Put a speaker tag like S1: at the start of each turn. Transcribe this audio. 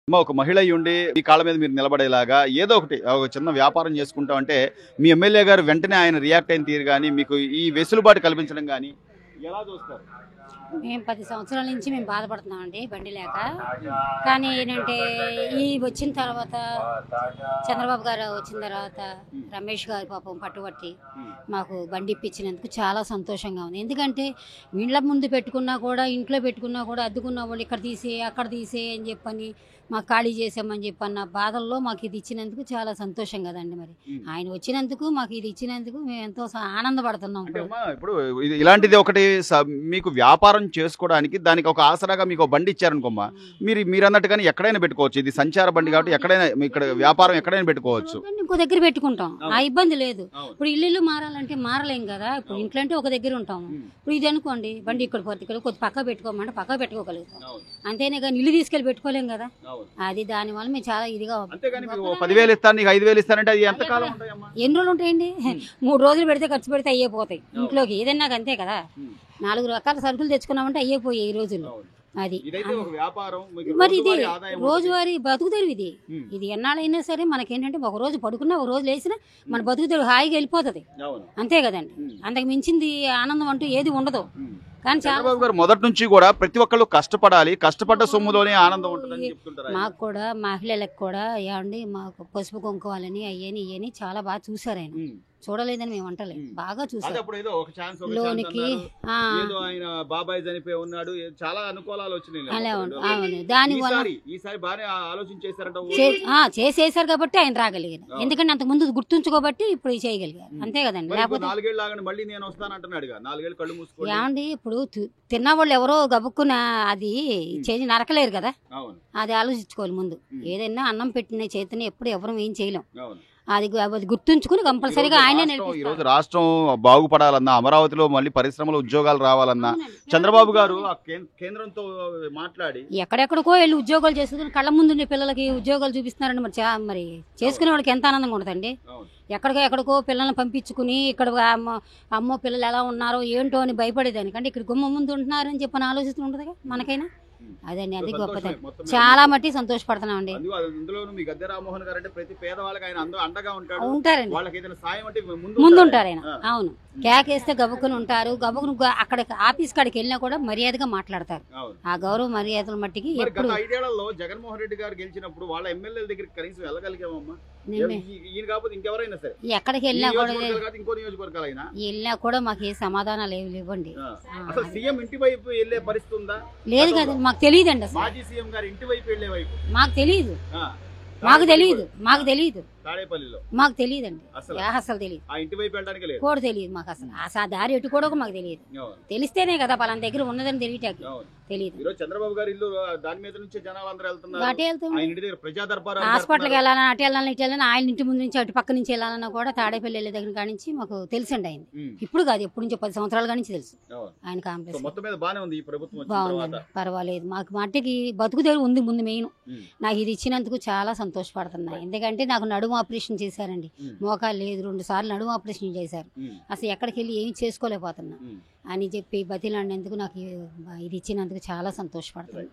S1: ఒక మహిళ అయ్యుండి మీ కాళ్ళ మీద మీరు నిలబడేలాగా ఏదో ఒకటి ఒక చిన్న వ్యాపారం చేసుకుంటాం అంటే మీ ఎమ్మెల్యే గారు వెంటనే ఆయన రియాక్ట్ అయిన తీరు కానీ మీకు ఈ వెసులుబాటు కల్పించడం కానీ ఎలా చూస్తారు?
S2: మేము 10 సంవత్సరాల నుంచి మేము బాధపడుతున్నామండి బండి లేక. కానీ ఏంటంటే ఈ వచ్చిన తర్వాత చంద్రబాబు గారు వచ్చిన తర్వాత రమేష్ గారు పాపం పట్టుబట్టి మాకు బండి ఇప్పించినందుకు చాలా సంతోషంగా ఉంది. ఎందుకంటే ఇండ్ల ముందు పెట్టుకున్నా కూడా ఇంట్లో పెట్టుకున్నా కూడా అద్దుకున్న వాళ్ళు ఇక్కడ తీసే అక్కడ తీసే అని చెప్పని మాకు ఖాళీ చేసామని చెప్పన్న బాధల్లో మాకు ఇది ఇచ్చినందుకు చాలా సంతోషం కదండి. మరి ఆయన వచ్చినందుకు మాకు ఇది ఇచ్చినందుకు మేము ఎంతో ఆనందపడుతున్నాం.
S1: ఇప్పుడు ఇలాంటిది ఒకటి మీకు వ్యాపారం చేసుకోవడానికి దానికి ఒక ఆసరాగా మీకు బండి ఇచ్చారనుకోమ్మా, మీరు అన్నట్టుగానే ఎక్కడైనా పెట్టుకోవచ్చు. ఇది సంచార బండి కాబట్టి ఎక్కడైనా ఇక్కడ వ్యాపారం ఎక్కడైనా పెట్టుకోవచ్చు.
S2: ఇంకో దగ్గర పెట్టుకుంటాం, ఆ ఇబ్బంది లేదు. ఇప్పుడు ఇల్లు మారాలంటే మారలేం కదా. ఇప్పుడు ఇంట్లో అంటే ఒక దగ్గర ఉంటాము. ఇప్పుడు ఇది అనుకోండి బండి ఇక్కడ పోతే ఇక్కడ కొద్ది పక్క పెట్టుకోమంటే పక్క పెట్టుకోగలుగుతాం, అంతేనే కానీ ఇల్లు తీసుకెళ్ళి పెట్టుకోలేం కదా. అది దానివల్ల మేము చాలా ఇదిగా
S1: 10,000 ఇస్తాను 5,000 ఇస్తానంటే అది ఎంత కాలం
S2: ఎన్ని రోజులు ఉంటాయండి? 3 రోజులు పెడితే ఖర్చు పెడితే అయ్యేపోతాయి. ఇంట్లోకి ఏదన్నా అంతే కదా. 4 రకాల సరుకులు తెచ్చుకున్నామంటే అయ్యేపోయాయి ఈ రోజులు. అది మరి ఇది రోజువారీ బతుకు తెరువు. ఇది ఎన్నాళ్ళైనా సరే మనకేంటంటే ఒక రోజు పడుకున్నా ఒక రోజు లేచినా మన బతుకు తెరువు హాయిగా వెళ్ళిపోతుంది, అంతే కదండి. అంతకు మించింది ఆనందం అంటూ ఏది ఉండదు. కానీ
S1: చంద్రబాబు గారు మొదటి నుంచి కూడా ప్రతి ఒక్కళ్ళు కష్టపడాలి, కష్టపడ్డ సొమ్ములోనే ఆనందం ఉంటుంది.
S2: మాకు కూడా మహిళలకు కూడా ఏమండి మాకు పసుపు కుంకువాలని అయ్యని ఇయ్యని చాలా బాగా చూసారు. ఆయన చూడలేదని మేము అంటలేదు, బాగా చూసారు. లోనికి
S1: బాబాయ్ చనిపోయి ఉన్నాడు, చాలా అనుకూలాలు వచ్చినాయి.
S2: దానివల్ల చేసేసారు కాబట్టి ఆయన రాగలిగారు. ఎందుకంటే అంతకు ముందు గుర్తుంచుకోబట్టి ఇప్పుడు చేయగలిగారు, అంతే కదండి. లేకపోతే ఏమండి ఇప్పుడు తిన్నవాళ్ళు ఎవరో గబుక్కున అది చేసి నరకలేరు కదా. అది ఆలోచించుకోవాలి ముందు. ఏదైనా అన్నం పెట్టిన చేతిని ఎప్పుడు ఎవరు ఏం చేయలేం. అది గుర్తుంచుకుని కంపల్సరీగా ఆయన.
S1: ఈ రోజు రాష్ట్రం బాగుపడాలన్నా, అమరావతిలో మళ్ళీ పరిశ్రమలు ఉద్యోగాలు రావాలన్నా చంద్రబాబు గారు కేంద్రంతో మాట్లాడి
S2: ఎక్కడెక్కడికో వెళ్ళి ఉద్యోగాలు చేసుకుని కళ్ళ ముందు పిల్లలకి ఉద్యోగాలు చూపిస్తున్నారండి. మరి చేసుకునే వాళ్ళకి ఎంత ఆనందంగా ఉంటుందండి. ఎక్కడికో పిల్లల్ని పంపించుకుని ఇక్కడ అమ్మో పిల్లలు ఎలా ఉన్నారో ఏంటో అని భయపడేదానికంటే ఇక్కడ గుమ్మ ముందు ఉంటున్నారని చెప్పని ఆలోచిస్తూ ఉంటుందిగా మనకైనా. అదండి, అది గొప్పది. చాలా మట్టి సంతోషపడుతున్నాం అండి. ఉంటారండి, ముందు ఉంటారు ఆయన. అవును, కేకేస్తే గబుకుని ఉంటారు. గబుకుని అక్కడ ఆఫీస్ కాడికి వెళ్ళినా కూడా మర్యాదగా మాట్లాడతారు. ఆ గౌరవ మర్యాదల మట్టికి ఎప్పుడు.
S1: జగన్మోహన్ రెడ్డి గారు గెలిచినప్పుడు వాళ్ళ ఎమ్మెల్యేల దగ్గరికి కనీసం వెళ్ళగలిగామమ్మా?
S2: ఎక్కడికి వెళ్ళినా కూడా మాకు ఏ సమాధానాలు ఏమి ఇవ్వండి. లేదు కదా, మాకు తెలియదండి అసలు. మాకు తెలియదు, మాకు తెలియదు మాకు తెలియదండి. అసలు తెలియదు కూడా, తెలియదు మాకు అసలు. ఆ దారి ఎటు కూడా మాకు తెలియదు. తెలిస్తేనే కదా పలానా దగ్గర ఉన్నదని తెలియటానికి. తెలియదు.
S1: చంద్రబాబు గారు ఇల్లు దాని మీద నుంచి జనాలు అందరూ వెళ్తున్నారు.
S2: హాస్పిటల్కి వెళ్ళాలన్నా అటు వెళ్ళాలని ఇటు వెళ్ళాలని ఆయన ఇంటి ముందు నుంచి అటు పక్క నుంచి వెళ్ళాలన్నా కూడా తాడేపల్లి వెళ్ళే దగ్గర కాడి నుంచి మాకు తెలిసండి. ఆయన ఇప్పుడు కాదు, ఎప్పటి నుంచో 10 సంవత్సరాల కాడి నుంచి తెలుసు ఆయన కాంప్లెక్స్. బాగుందండి, పర్వాలేదు. మాకు మట్టికి బతుకు తెరువు ఉంది ముందు. మెయిన్ నాకు ఇది ఇచ్చినందుకు చాలా సంతోషపడుతున్నాయి. ఎందుకంటే నాకు నడుము ఆపరేషన్ చేశారండి, మోకాలు లేదు. 2 సార్లు నడుము ఆపరేషన్ చేశారు. అసలు ఎక్కడికి వెళ్ళి ఏమి చేసుకోలేకపోతున్నా అని చెప్పి బతిలాడినందుకు నాకు ఇది ఇచ్చినందుకు చాలా సంతోషపడుతుంది.